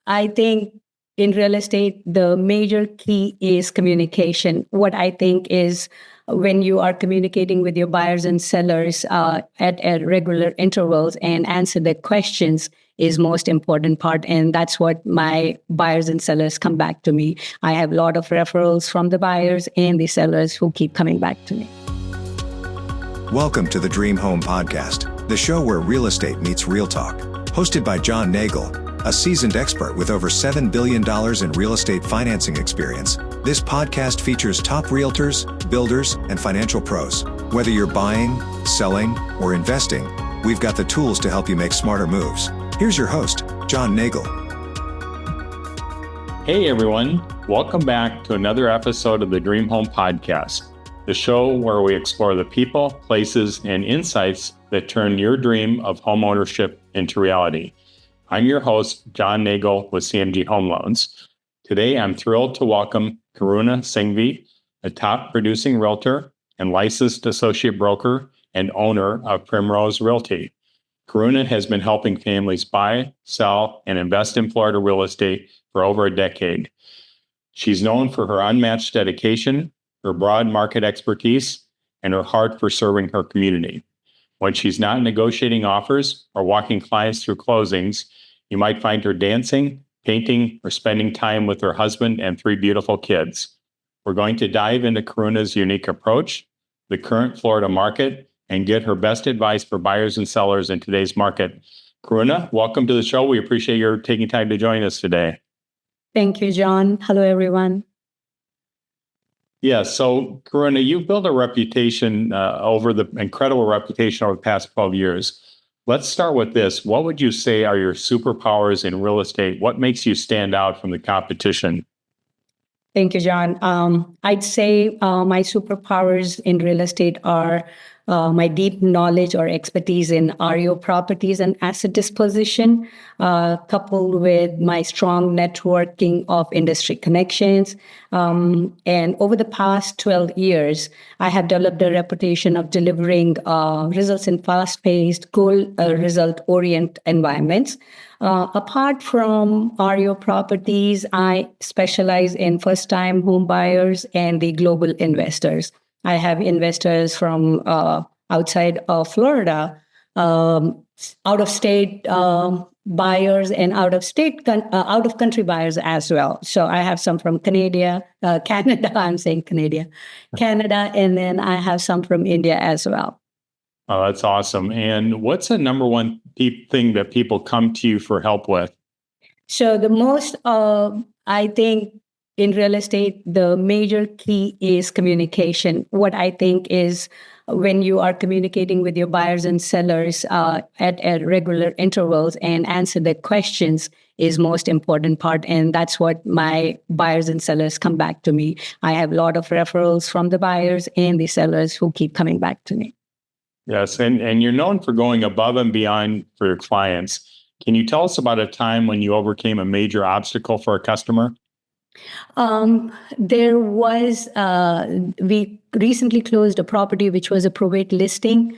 I think in real estate, the major key is communication. What I think is when you are communicating with your buyers and sellers at regular intervals and answer their questions is most important part. And that's what my buyers and sellers come back to me. I have a lot of referrals from the buyers and the sellers who keep coming back to me. Welcome to the Dream Home Podcast, the show where real estate meets real talk. Hosted by John Nagle, a seasoned expert with over $7 billion in real estate financing experience. This podcast features top realtors, builders, and financial pros. Whether you're buying, selling, or investing, we've got the tools to help you make smarter moves. Here's your host, John Nagle. Hey everyone, welcome back to another episode of the Dream Home Podcast, the show where we explore the people, places, and insights that turn your dream of home ownership into reality. I'm your host, John Nagle with CMG Home Loans. Today, I'm thrilled to welcome Karuna Singhvi, a top producing realtor and licensed associate broker and owner of Primrose Realty. Karuna has been helping families buy, sell, and invest in Florida real estate for over a decade. She's known for her unmatched dedication, her broad market expertise, and her heart for serving her community. When she's not negotiating offers or walking clients through closings, you might find her dancing, painting, or spending time with her husband and 3 beautiful kids. We're going to dive into Karuna's unique approach, the current Florida market, and get her best advice for buyers and sellers in today's market. Karuna, welcome to the show. We appreciate your taking time to join us today. Thank you, John. Hello, everyone. Yeah, so Karuna, you've built a reputation incredible reputation over the past 12 years. Let's start with this. What would you say are your superpowers in real estate? What makes you stand out from the competition? Thank you, John. I'd say my superpowers in real estate are my deep knowledge or expertise in REO properties and asset disposition, coupled with my strong networking of industry connections. And over the past 12 years, I have developed a reputation of delivering results in fast-paced, goal result-oriented environments. Apart from REO properties, I specialize in first-time home buyers and the global investors. I have investors from outside of Florida, out-of-state buyers, and out-of-country buyers as well. So I have some from Canada. Canada, and then I have some from India as well. Oh, that's awesome. And what's the number one thing that people come to you for help with? So the most, I think, in real estate, the major key is communication. What I think is when you are communicating with your buyers and sellers at regular intervals and answer their questions is most important part. And that's what my buyers and sellers come back to me. I have a lot of referrals from the buyers and the sellers who keep coming back to me. Yes, and you're known for going above and beyond for your clients. Can you tell us about a time when you overcame a major obstacle for a customer? There was, we recently closed a property which was a probate listing.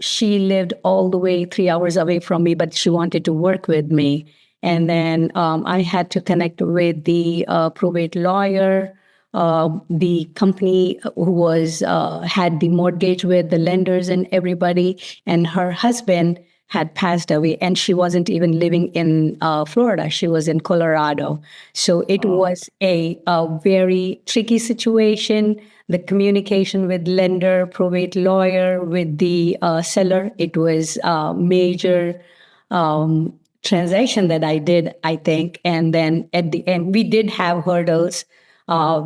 She lived all the way 3 hours away from me, but she wanted to work with me. And then I had to connect with the probate lawyer, the company who was had the mortgage with the lenders and everybody, and her husband had passed away, and she wasn't even living in Florida. She was in Colorado. So it was a very tricky situation. The communication with lender, probate lawyer, with the seller, it was a major transaction that I did, I think. And then at the end, we did have hurdles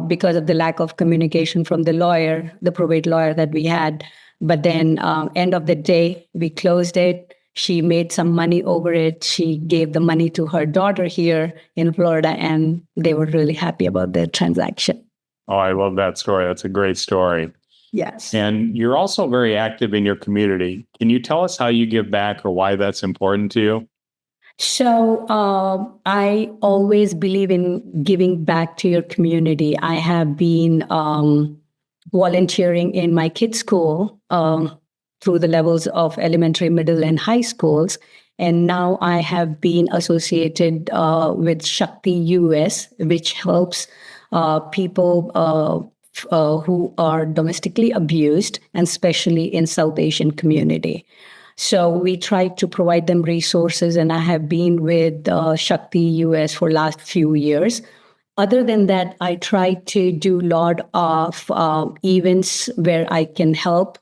because of the lack of communication from the lawyer, the probate lawyer that we had. But then end of the day, we closed it. She made some money over it. She gave the money to her daughter here in Florida, and they were really happy about the transaction. Oh, I love that story. That's a great story. Yes. And you're also very active in your community. Can you tell us how you give back or why that's important to you? So I always believe in giving back to your community. I have been volunteering in my kids' school through the levels of elementary, middle, and high schools. And now I have been associated with Shakti US, which helps people who are domestically abused, and especially in South Asian community. So we try to provide them resources, and I have been with Shakti US for last few years. Other than that, I try to do a lot of events where I can help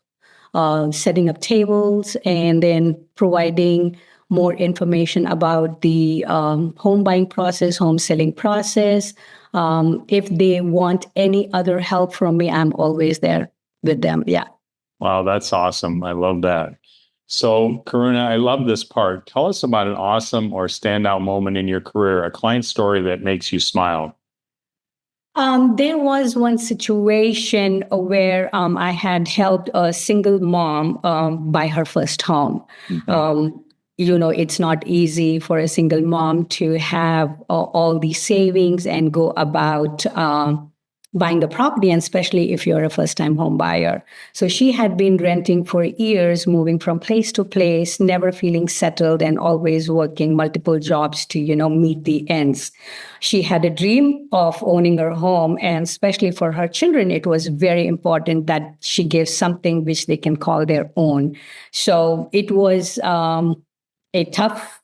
setting up tables and then providing more information about the home buying process, home selling process. If they want any other help from me, I'm always there with them. Yeah. Wow, that's awesome. I love that. So, Karuna, I love this part. Tell us about an awesome or standout moment in your career, a client story that makes you smile. There was one situation where I had helped a single mom buy her first home. It's not easy for a single mom to have all these savings and go about buying the property, and especially if you're a first-time home buyer. So she had been renting for years, moving from place to place, never feeling settled, and always working multiple jobs to, meet the ends. She had a dream of owning her home, and especially for her children, it was very important that she gives something which they can call their own. So it was a tough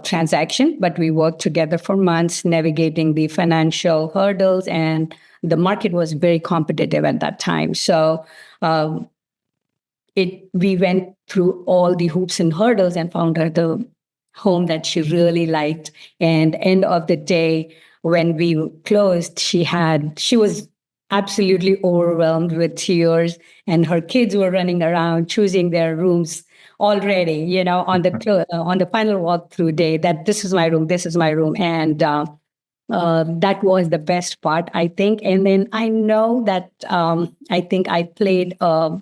transaction, but we worked together for months, navigating the financial hurdles, and the market was very competitive at that time. So we went through all the hoops and hurdles and found her the home that she really liked. And end of the day, when we closed, she was absolutely overwhelmed with tears, and her kids were running around choosing their rooms already, on the final walkthrough day, that this is my room. And that was the best part, I think. And then I know that I think I played a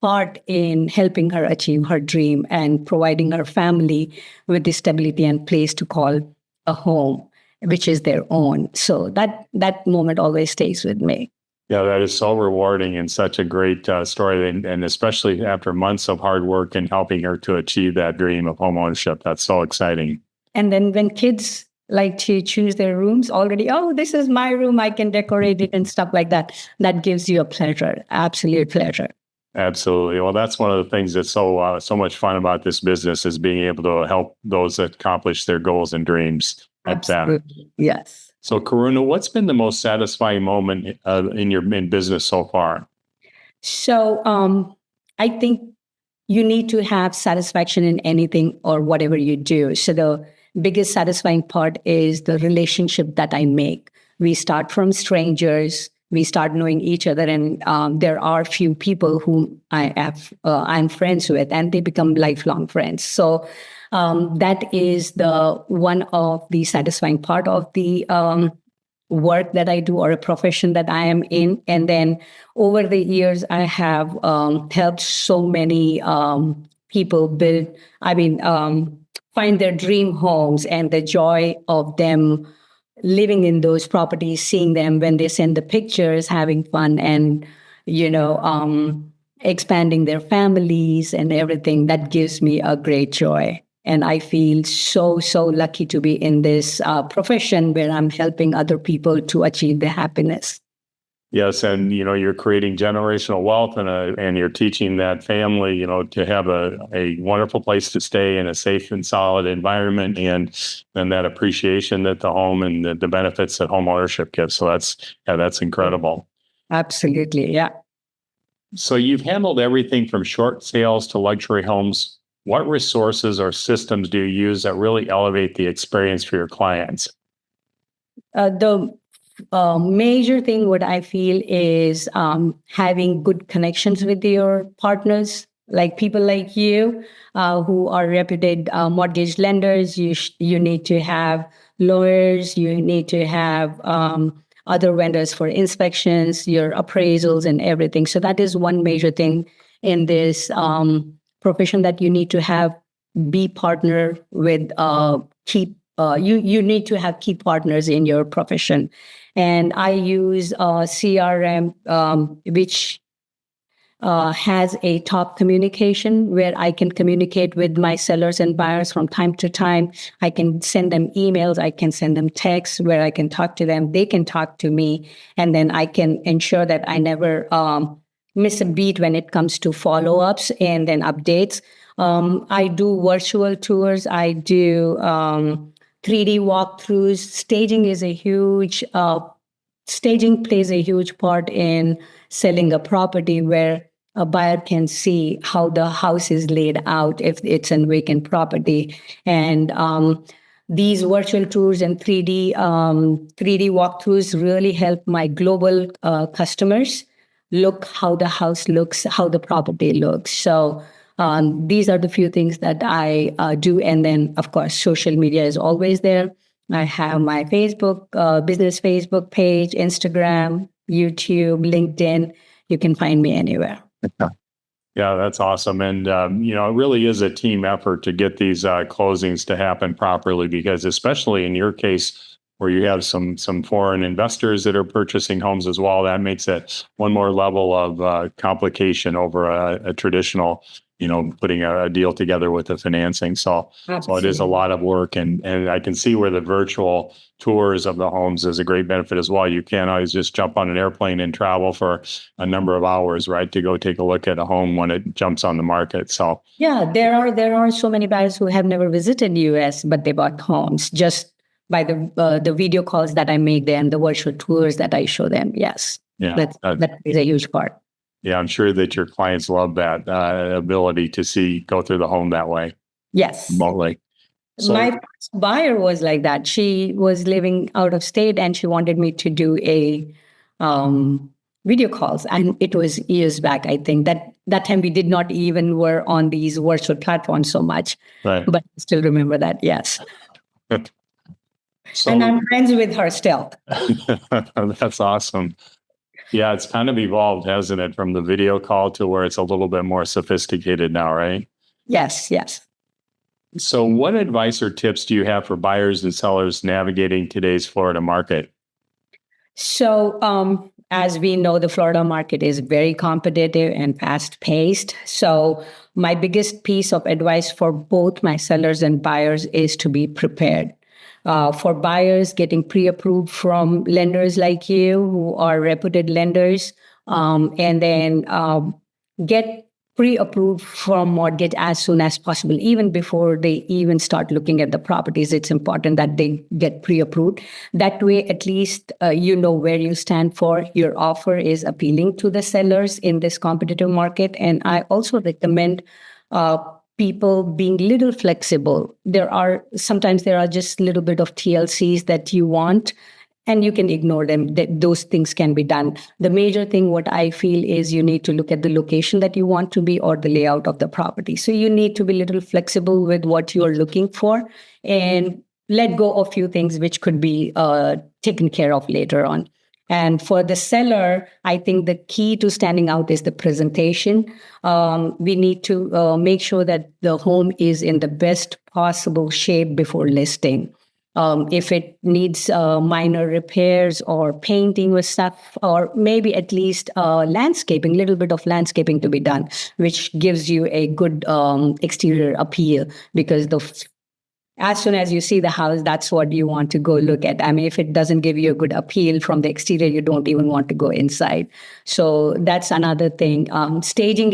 part in helping her achieve her dream and providing her family with the stability and place to call a home, which is their own. So that moment always stays with me. Yeah, that is so rewarding and such a great story. And especially after months of hard work and helping her to achieve that dream of homeownership. That's so exciting. And then when kids like to choose their rooms already, oh, this is my room, I can decorate it and stuff like that. That gives you a pleasure, absolute pleasure. Absolutely. Well, that's one of the things that's so much fun about this business, is being able to help those accomplish their goals and dreams. Absolutely. Yes. So, Karuna, what's been the most satisfying moment in business so far? So, I think you need to have satisfaction in anything or whatever you do. So the biggest satisfying part is the relationship that I make. We start from strangers. We start knowing each other, and there are few people whom I'm friends with, and they become lifelong friends. So that is the one of the satisfying part of the work that I do, or a profession that I am in. And then over the years, I have helped so many people find their dream homes, and the joy of them living in those properties, seeing them when they send the pictures, having fun, and expanding their families and everything. That gives me a great joy. And I feel so lucky to be in this profession where I'm helping other people to achieve their happiness. Yes, and you're creating generational wealth, and you're teaching that family, to have a wonderful place to stay in a safe and solid environment, and that appreciation that the home and the benefits that home ownership gives. So that's incredible. Absolutely, yeah. So you've handled everything from short sales to luxury homes. What resources or systems do you use that really elevate the experience for your clients? The major thing what I feel is having good connections with your partners, like people like you who are reputed mortgage lenders. You need to have lawyers. You need to have other vendors for inspections, your appraisals, and everything. So that is one major thing in this profession, that you need to have be partner with you need to have key partners in your profession. And I use CRM, which has a top communication where I can communicate with my sellers and buyers from time to time. I can send them emails, I can send them texts where I can talk to them, they can talk to me, and then I can ensure that I never miss a beat when it comes to follow-ups and then updates. I do virtual tours, I do 3D walkthroughs. Staging plays a huge part in selling a property where a buyer can see how the house is laid out if it's a vacant property. And these virtual tours and 3D walkthroughs really help my global customers look how the house looks, how the property looks. So these are the few things that I do. And then, of course, social media is always there. I have my Facebook, business Facebook page, Instagram, YouTube, LinkedIn. You can find me anywhere. Yeah, that's awesome. And, it really is a team effort to get these closings to happen properly, because especially in your case, where you have some foreign investors that are purchasing homes as well, that makes it one more level of complication over a traditional, putting a deal together with the financing. So it is a lot of work. And I can see where the virtual tours of the homes is a great benefit as well. You can't always just jump on an airplane and travel for a number of hours, right, to go take a look at a home when it jumps on the market. So yeah, there are so many buyers who have never visited US, but they bought homes just by the video calls that I make them, the virtual tours that I show them. Yes, yeah, that is a huge part. Yeah, I'm sure that your clients love that ability to go through the home that way. Yes. Remotely. So, my first buyer was like that. She was living out of state and she wanted me to do a video calls. And it was years back, I think. That time we did not even were on these virtual platforms so much. Right. But I still remember that, yes. So, and I'm friends with her still. That's awesome. Yeah, it's kind of evolved, hasn't it, from the video call to where it's a little bit more sophisticated now, right? Yes, yes. So what advice or tips do you have for buyers and sellers navigating today's Florida market? So as we know, the Florida market is very competitive and fast-paced. So my biggest piece of advice for both my sellers and buyers is to be prepared. For buyers, getting pre-approved from lenders like you who are reputed lenders, and then get pre-approved from mortgage as soon as possible, even before they even start looking at the properties. It's important that they get pre-approved. That way, at least you know where you stand for. Your offer is appealing to the sellers in this competitive market. And I also recommend people being little flexible. Sometimes there are just a little bit of TLCs that you want, and you can ignore them. Those things can be done. The major thing, what I feel, is you need to look at the location that you want to be or the layout of the property. So you need to be a little flexible with what you're looking for and let go of a few things which could be taken care of later on. And for the seller, I think the key to standing out is the presentation. We need to make sure that the home is in the best possible shape before listing. If it needs minor repairs or painting with stuff, or maybe at least landscaping, little bit of landscaping to be done, which gives you a good exterior appeal, because as soon as you see the house, that's what you want to go look at. I mean, if it doesn't give you a good appeal from the exterior, you don't even want to go inside. So that's another thing. Staging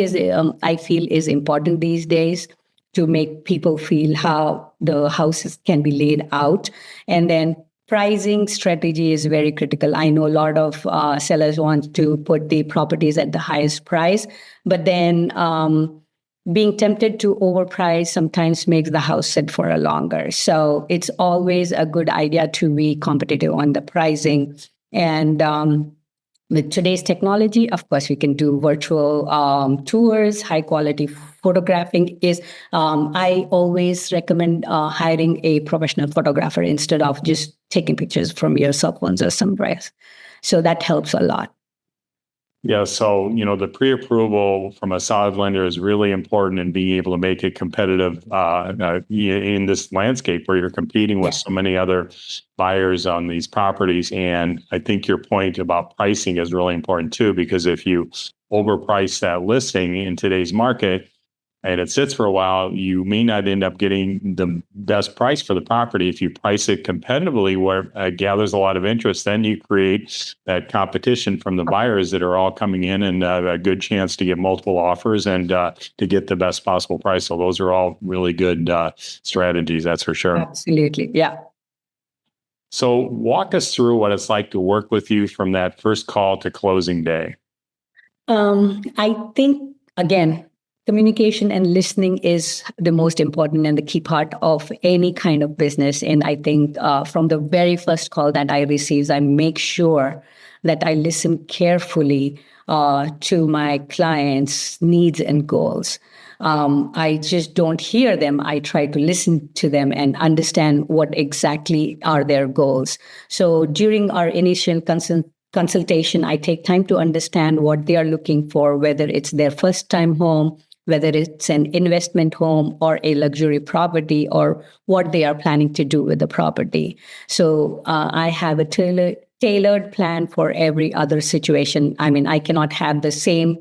I feel, is important these days to make people feel how the houses can be laid out. And then pricing strategy is very critical. I know a lot of sellers want to put the properties at the highest price, but then being tempted to overprice sometimes makes the house sit for a longer. So it's always a good idea to be competitive on the pricing. And with today's technology, of course, we can do virtual tours. High quality photographing is, I always recommend hiring a professional photographer instead of just taking pictures from your cell phones or somewhere. So that helps a lot. Yeah, so the pre-approval from a solid lender is really important in being able to make it competitive in this landscape where you're competing with so many other buyers on these properties. And I think your point about pricing is really important too, because if you overprice that listing in today's market and it sits for a while, you may not end up getting the best price for the property. If you price it competitively where it gathers a lot of interest, then you create that competition from the buyers that are all coming in and a good chance to get multiple offers and to get the best possible price. So those are all really good strategies, that's for sure. Absolutely. Yeah. So walk us through what it's like to work with you from that first call to closing day. I think, again, communication and listening is the most important and the key part of any kind of business. And I think from the very first call that I receive, I make sure that I listen carefully to my clients' needs and goals. I just don't hear them. I try to listen to them and understand what exactly are their goals. So during our initial consultation, I take time to understand what they are looking for, whether it's their first time home, whether it's an investment home or a luxury property, or what they are planning to do with the property. So I have a tailored plan for every other situation. I mean, I cannot have the same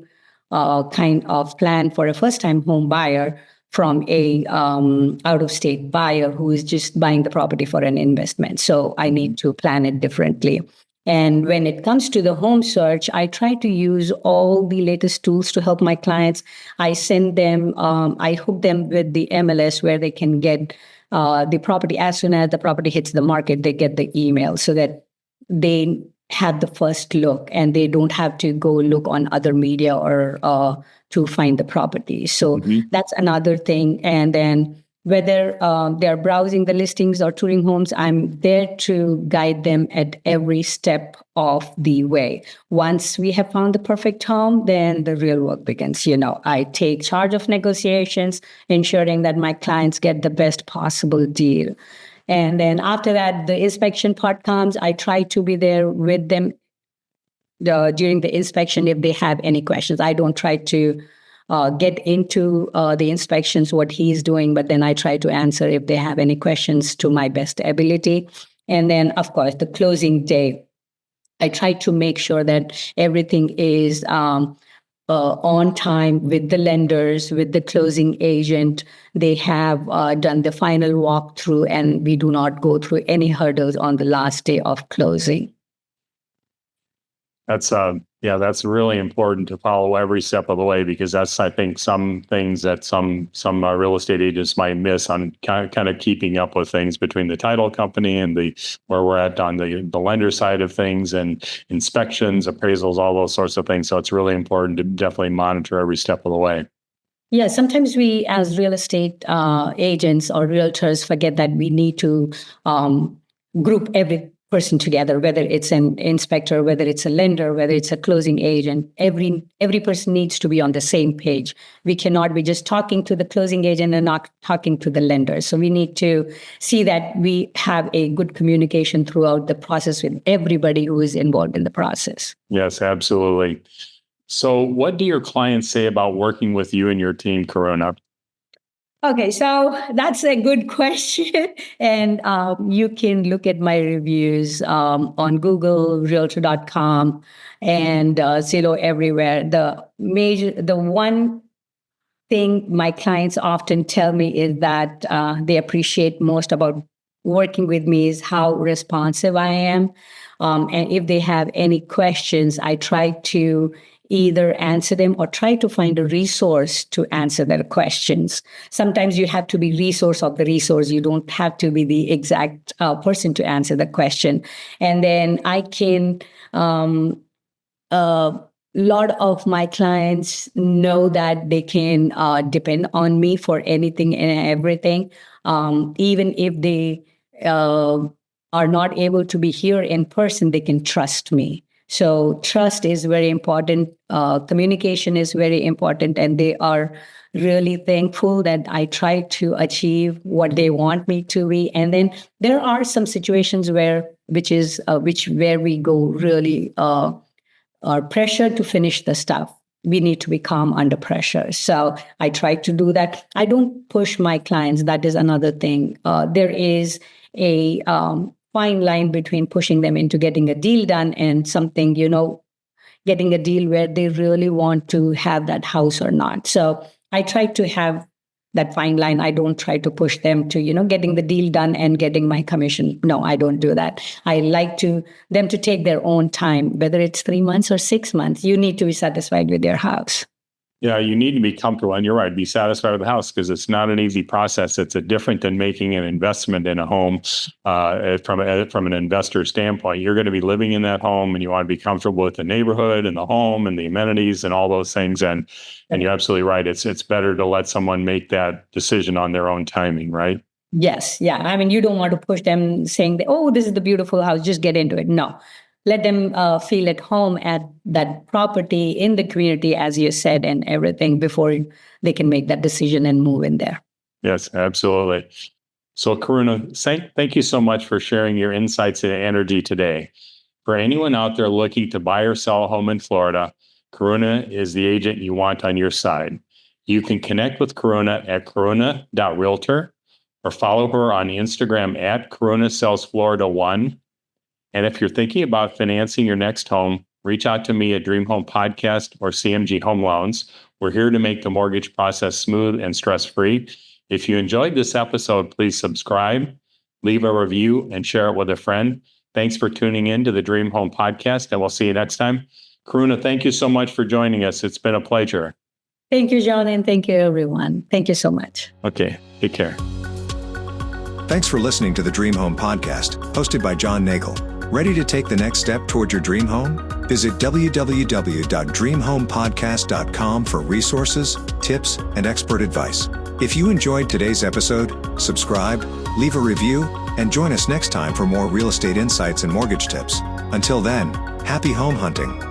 kind of plan for a first-time home buyer from a out-of-state buyer who is just buying the property for an investment. So I need to plan it differently. And when it comes to the home search, I try to use all the latest tools to help my clients. I send them, I hook them with the MLS where they can get the property as soon as the property hits the market, they get the email so that they have the first look and they don't have to go look on other media or to find the property. So that's another thing. And then whether they're browsing the listings or touring homes, I'm there to guide them at every step of the way. Once we have found the perfect home, then the real work begins. I take charge of negotiations, ensuring that my clients get the best possible deal. And then after that, the inspection part comes. I try to be there with them during the inspection if they have any questions. I don't try to get into the inspections, what he's doing, but then I try to answer if they have any questions to my best ability. And then, of course, the closing day, I try to make sure that everything is on time with the lenders, with the closing agent. They have done the final walkthrough and we do not go through any hurdles on the last day of closing. That's really important to follow every step of the way, because that's, I think, some things that some real estate agents might miss on kind of keeping up with things between the title company and where we're at on the lender side of things, and inspections, appraisals, all those sorts of things. So it's really important to definitely monitor every step of the way. Yeah, sometimes we as real estate agents or realtors forget that we need to group every person together, whether it's an inspector, whether it's a lender, whether it's a closing agent. Every person needs to be on the same page. We cannot be just talking to the closing agent and not talking to the lender. So we need to see that we have a good communication throughout the process with everybody who is involved in the process. Yes, absolutely. So what do your clients say about working with you and your team, Karuna? Okay, so that's a good question. And you can look at my reviews on Google, Realtor.com, and Zillow, everywhere. The one thing my clients often tell me is that they appreciate most about working with me is how responsive I am. And if they have any questions, I try to either answer them or try to find a resource to answer their questions. Sometimes you have to be resource of the resource. You don't have to be the exact person to answer the question. And then I can, a lot of my clients know that they can depend on me for anything and everything. Even if they are not able to be here in person, they can trust me. So trust is very important. Communication is very important. And they are really thankful that I try to achieve what they want me to be. And then there are some situations where we go really are pressured to finish the stuff. We need to be calm under pressure. So I try to do that. I don't push my clients. That is another thing. There is a fine line between pushing them into getting a deal done and something, getting a deal where they really want to have that house or not. So I try to have that fine line. I don't try to push them to, getting the deal done and getting my commission. No, I don't do that. I like them to take their own time, whether it's 3 months or 6 months. You need to be satisfied with your house. Yeah, you need to be comfortable, and you're right, be satisfied with the house, because it's not an easy process. It's different than making an investment in a home from an investor standpoint. You're going to be living in that home, and you want to be comfortable with the neighborhood and the home and the amenities and all those things. And you're absolutely right. It's better to let someone make that decision on their own timing, right? Yes. Yeah. I mean, you don't want to push them saying, that, oh, this is the beautiful house, just get into it. No. Let them feel at home at that property, in the community, as you said, and everything before they can make that decision and move in there. Yes, absolutely. So Karuna, thank you so much for sharing your insights and energy today. For anyone out there looking to buy or sell a home in Florida, Karuna is the agent you want on your side. You can connect with Karuna at karuna.realtor or follow her on Instagram at karunasellsflorida1. And if you're thinking about financing your next home, reach out to me at Dream Home Podcast or CMG Home Loans. We're here to make the mortgage process smooth and stress-free. If you enjoyed this episode, please subscribe, leave a review, and share it with a friend. Thanks for tuning in to the Dream Home Podcast, and we'll see you next time. Karuna, thank you so much for joining us. It's been a pleasure. Thank you, John, and thank you, everyone. Thank you so much. Okay, take care. Thanks for listening to the Dream Home Podcast, hosted by John Nagle. Ready to take the next step toward your dream home? Visit www.dreamhomepodcast.com for resources, tips, and expert advice. If you enjoyed today's episode, subscribe, leave a review, and join us next time for more real estate insights and mortgage tips. Until then, happy home hunting.